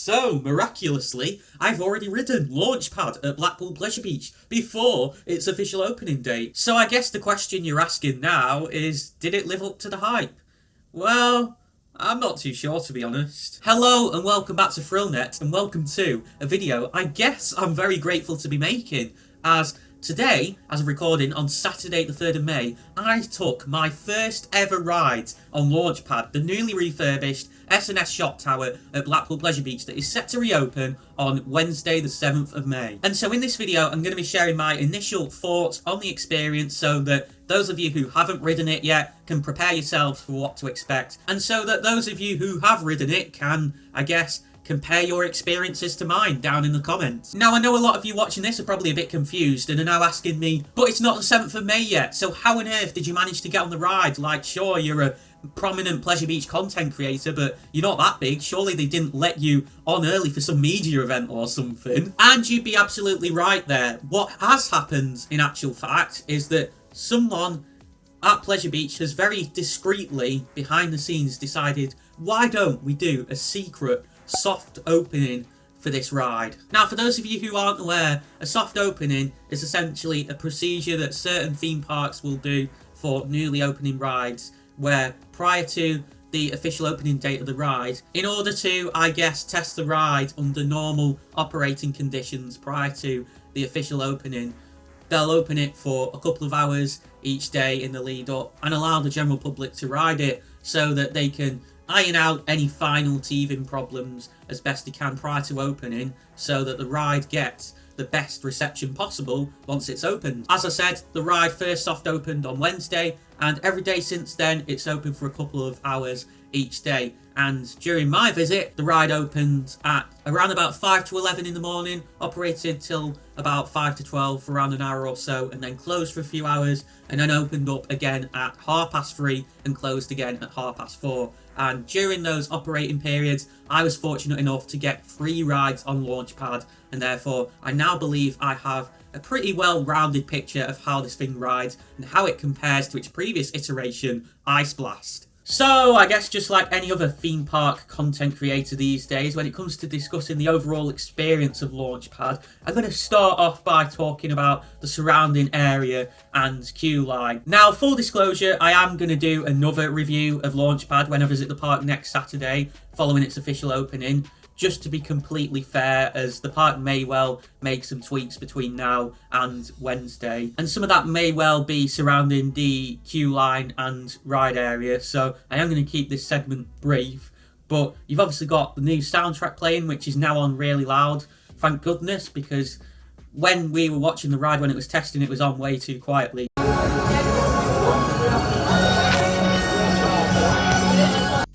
So, miraculously, I've already ridden Launchpad at Blackpool Pleasure Beach before its official opening date. So I guess the question you're asking now is, did it live up to the hype? Well, I'm not too sure, to be honest. Hello and welcome back to ThrillNet, and welcome to a video I guess I'm very grateful to be making, as today, as of recording on Saturday the 3rd of May, I took my first ever ride on Launchpad, the newly refurbished S&S Shot Tower at Blackpool Pleasure Beach that is set to reopen on Wednesday the 7th of May. And so in this video I'm going to be sharing my initial thoughts on the experience so that those of you who haven't ridden it yet can prepare yourselves for what to expect, and so that those of you who have ridden it can, I guess, compare your experiences to mine down in the comments. Now, I know a lot of you watching this are probably a bit confused and are now asking me, but it's not the 7th of May yet, so how on earth did you manage to get on the ride? Like, sure, you're a prominent Pleasure Beach content creator, but you're not that big. Surely they didn't let you on early for some media event or something. And you'd be absolutely right there. What has happened, in actual fact, is that someone at Pleasure Beach has very discreetly, behind the scenes, decided, why don't we do a secret soft opening for this ride? Now, for those of you who aren't aware, a soft opening is essentially a procedure that certain theme parks will do for newly opening rides, where prior to the official opening date of the ride, in order to, I guess, test the ride under normal operating conditions prior to the official opening, they'll open it for a couple of hours each day in the lead up and allow the general public to ride it so that they can iron out any final teething problems as best they can prior to opening, so that the ride gets the best reception possible once it's opened. As I said, the ride first soft opened on Wednesday, and every day since then it's open for a couple of hours each day. And during my visit, the ride opened at around about 5 to 11 in the morning, operated till about 5 to 12 for around an hour or so, and then closed for a few hours, and then opened up again at 3:30 and closed again at 4:30. And during those operating periods, I was fortunate enough to get 3 rides on Launchpad, and therefore I now believe I have a pretty well-rounded picture of how this thing rides and how it compares to its previous iteration, Ice Blast. So, I guess just like any other theme park content creator these days, when it comes to discussing the overall experience of Launchpad, I'm going to start off by talking about the surrounding area and queue line. Now, full disclosure, I am going to do another review of Launchpad when I visit the park next Saturday, following its official opening, just to be completely fair, as the park may well make some tweaks between now and Wednesday, and some of that may well be surrounding the queue line and ride area, so I am going to keep this segment brief. But you've obviously got the new soundtrack playing, which is now on really loud, thank goodness, because when we were watching the ride when it was testing, it was on way too quietly.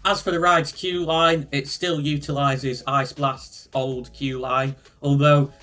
As for the ride's queue line, it still utilises Ice Blast's old queue line, although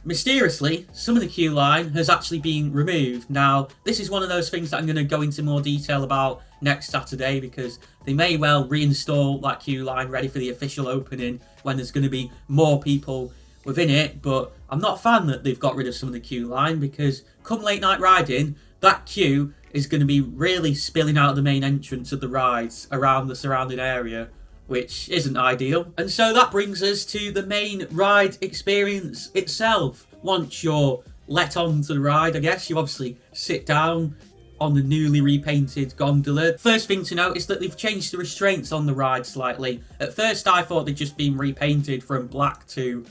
mysteriously some of the queue line has actually been removed. Now, this is one of those things that I'm going to go into more detail about next Saturday, because they may well reinstall that queue line ready for the official opening when there's going to be more people within it. But I'm not a fan that they've got rid of some of the queue line, because come late night riding, that queue is going to be really spilling out of the main entrance of the rides around the surrounding area, which isn't ideal. And so that brings us to the main ride experience itself. Once you're let onto the ride, I guess, you obviously sit down on the newly repainted gondola. First thing to note is that they've changed the restraints on the ride slightly. At first I thought they'd just been repainted from black to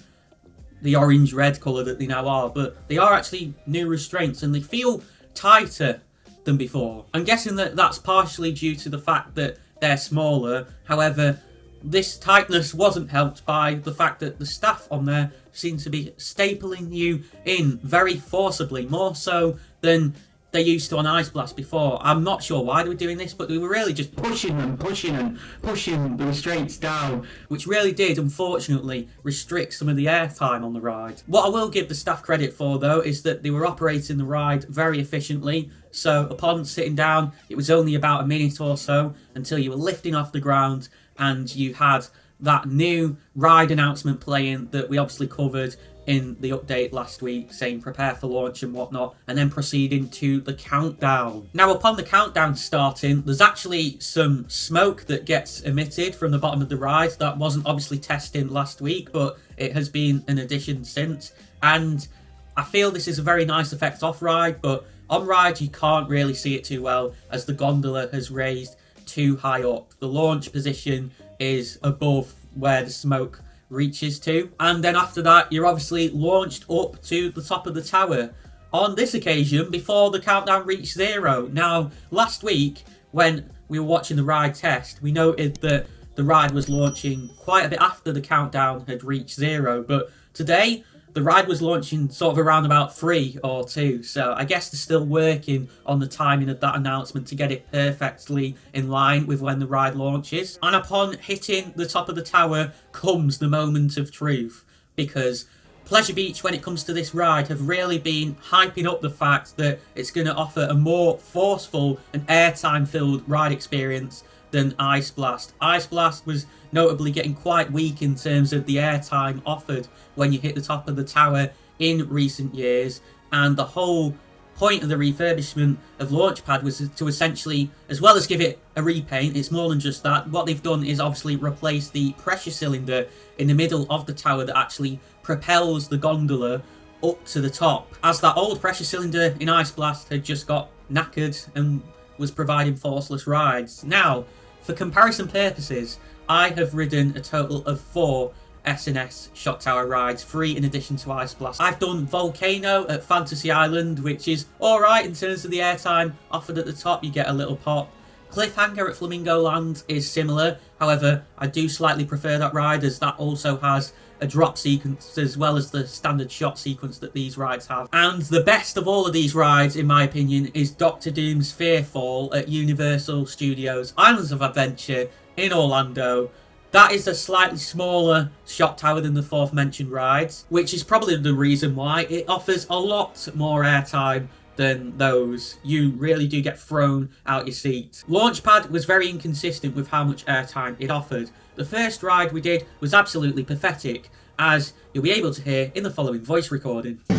the orange-red colour that they now are, but they are actually new restraints and they feel tighter than before. I'm guessing that that's partially due to the fact that they're smaller. However, this tightness wasn't helped by the fact that the staff on there seem to be stapling you in very forcibly, more so than they used to on Ice Blast before. I'm not sure why they were doing this, but they were really just pushing the restraints down, which really did, unfortunately, restrict some of the airtime on the ride. What I will give the staff credit for, though, is that they were operating the ride very efficiently. So upon sitting down, it was only about a minute or so until you were lifting off the ground and you had that new ride announcement playing that we obviously covered in the update last week saying prepare for launch and whatnot, and then proceeding to the countdown. Now, upon the countdown starting, there's actually some smoke that gets emitted from the bottom of the ride that wasn't obviously tested last week, but it has been an addition since, and I feel this is a very nice effect off ride, but on ride you can't really see it too well as the gondola has raised too high up. The launch position is above where the smoke reaches to, and then after that you're obviously launched up to the top of the tower. On this occasion, before the countdown reached 0. Now, last week when we were watching the ride test, we noted that the ride was launching quite a bit after the countdown had reached 0, but today the ride was launching sort of around about 3 or 2, so I guess they're still working on the timing of that announcement to get it perfectly in line with when the ride launches. And upon hitting the top of the tower comes the moment of truth, because Pleasure Beach, when it comes to this ride, have really been hyping up the fact that it's going to offer a more forceful and airtime-filled ride experience than Ice Blast. Ice Blast was notably getting quite weak in terms of the airtime offered when you hit the top of the tower in recent years, and the whole point of the refurbishment of Launchpad was to essentially, as well as give it a repaint, it's more than just that. What they've done is obviously replace the pressure cylinder in the middle of the tower that actually propels the gondola up to the top, as that old pressure cylinder in Ice Blast had just got knackered and was providing forceless rides. Now, for comparison purposes, I have ridden a total of 4 S&S Shot Tower rides, 3 in addition to Ice Blast. I've done Volcano at Fantasy Island, which is alright in terms of the airtime offered at the top, you get a little pop. Cliffhanger at Flamingo Land is similar, however, I do slightly prefer that ride as that also has a drop sequence as well as the standard shot sequence that these rides have. And the best of all of these rides, in my opinion, is Doctor Doom's Fearfall at Universal Studios Islands of Adventure in Orlando. That is a slightly smaller shot tower than the fourth mentioned rides, which is probably the reason why it offers a lot more airtime than those. You really do get thrown out your seat. Launchpad was very inconsistent with how much airtime it offered. The first ride we did was absolutely pathetic, as you'll be able to hear in the following voice recording. 5,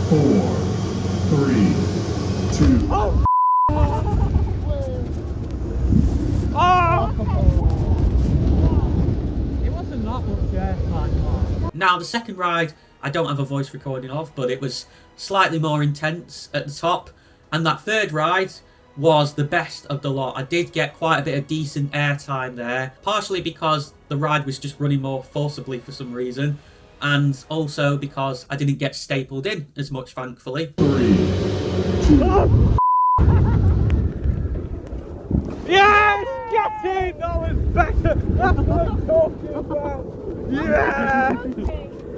4, 3, 2. Oh! It wasn't that much airtime. Now, the second ride I don't have a voice recording of, but it was slightly more intense at the top, and that third ride was the best of the lot. I did get quite a bit of decent airtime there, partially because the ride was just running more forcibly for some reason, and also because I didn't get stapled in as much, thankfully. 3, 2. Yes! Get in! That was better! That's what I'm talking about! Yeah!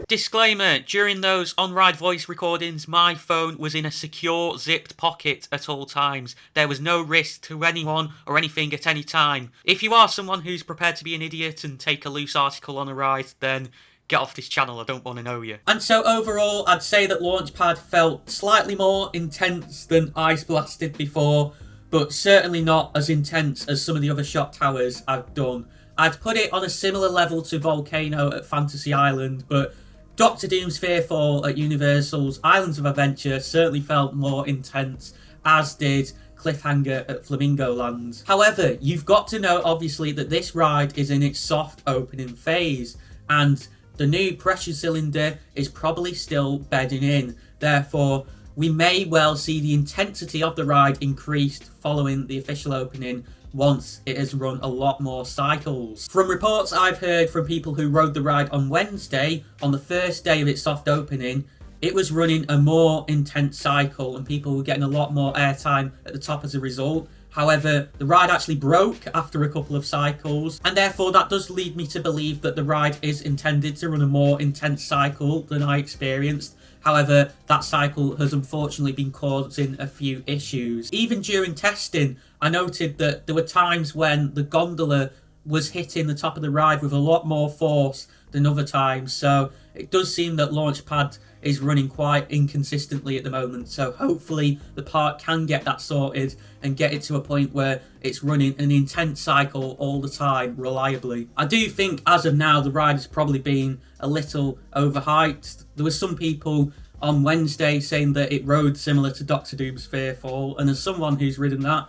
Disclaimer, during those on-ride voice recordings, my phone was in a secure zipped pocket at all times. There was no risk to anyone or anything at any time. If you are someone who's prepared to be an idiot and take a loose article on a ride, then get off this channel, I don't want to know you. And so overall, I'd say that Launchpad felt slightly more intense than Ice Blast did before, but certainly not as intense as some of the other shot towers I've done. I'd put it on a similar level to Volcano at Fantasy Island, but Doctor Doom's Fearfall at Universal's Islands of Adventure certainly felt more intense, as did Cliffhanger at Flamingo Land. However, you've got to know, obviously, that this ride is in its soft opening phase, and the new pressure cylinder is probably still bedding in. Therefore, we may well see the intensity of the ride increased following the official opening once it has run a lot more cycles. From reports I've heard from people who rode the ride on Wednesday, on the first day of its soft opening, it was running a more intense cycle and people were getting a lot more airtime at the top as a result. However, the ride actually broke after a couple of cycles, and therefore that does lead me to believe that the ride is intended to run a more intense cycle than I experienced. However, that cycle has unfortunately been causing a few issues. Even during testing, I noted that there were times when the gondola was hitting the top of the ride with a lot more force than other times. So it does seem that Launchpad is running quite inconsistently at the moment. So hopefully the park can get that sorted and get it to a point where it's running an intense cycle all the time reliably. I do think as of now the ride has probably been a little overhyped. There were some people on Wednesday saying that it rode similar to Doctor Doom's Fearfall, and as someone who's ridden that,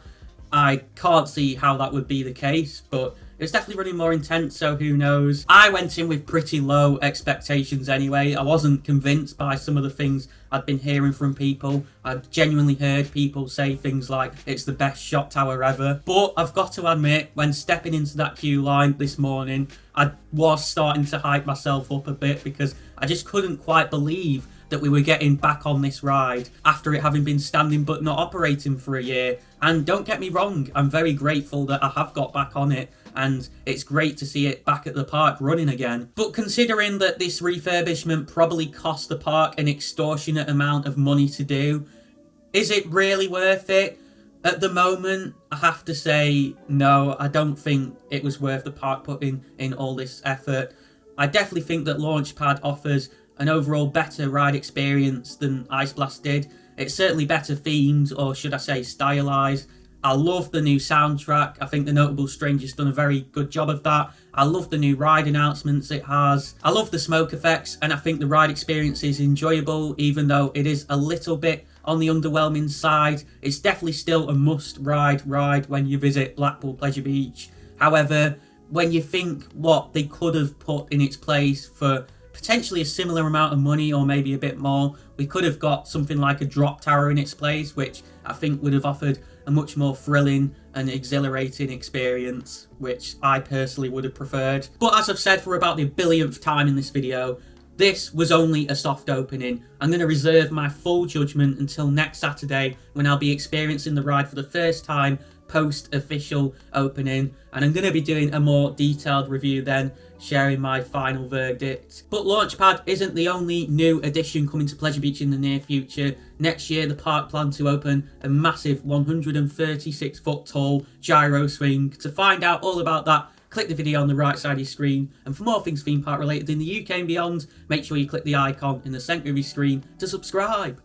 I can't see how that would be the case, but it's definitely running more intense, so who knows. I went in with pretty low expectations anyway. I wasn't convinced by some of the things I'd been hearing from people. I've genuinely heard people say things like it's the best shot tower ever. But I've got to admit, when stepping into that queue line this morning, I was starting to hype myself up a bit because I just couldn't quite believe that we were getting back on this ride after it having been standing but not operating for a year. And don't get me wrong, I'm very grateful that I have got back on it, and it's great to see it back at the park running again. But considering that this refurbishment probably cost the park an extortionate amount of money to do, is it really worth it? At the moment, I have to say no, I don't think it was worth the park putting in all this effort. I definitely think that Launchpad offers an overall better ride experience than Ice Blast did. It's certainly better themed, or should I say stylised. I love the new soundtrack. I think the Notable Stranger's done a very good job of that. I love the new ride announcements it has. I love the smoke effects, and I think the ride experience is enjoyable, even though it is a little bit on the underwhelming side. It's definitely still a must-ride ride when you visit Blackpool Pleasure Beach. However, when you think what they could have put in its place for potentially a similar amount of money, or maybe a bit more, we could have got something like a drop tower in its place, which I think would have offered a much more thrilling and exhilarating experience, which I personally would have preferred. But as I've said for about the billionth time in this video, this was only a soft opening. I'm going to reserve my full judgment until next Saturday, when I'll be experiencing the ride for the first time post-official opening, and I'm going to be doing a more detailed review then, sharing my final verdict. But Launchpad isn't the only new addition coming to Pleasure Beach in the near future. Next year the park plans to open a massive 136 foot tall gyro swing. To find out all about that, click the video on the right side of your screen, and for more things theme park related in the UK and beyond, make sure you click the icon in the centre of your screen to subscribe.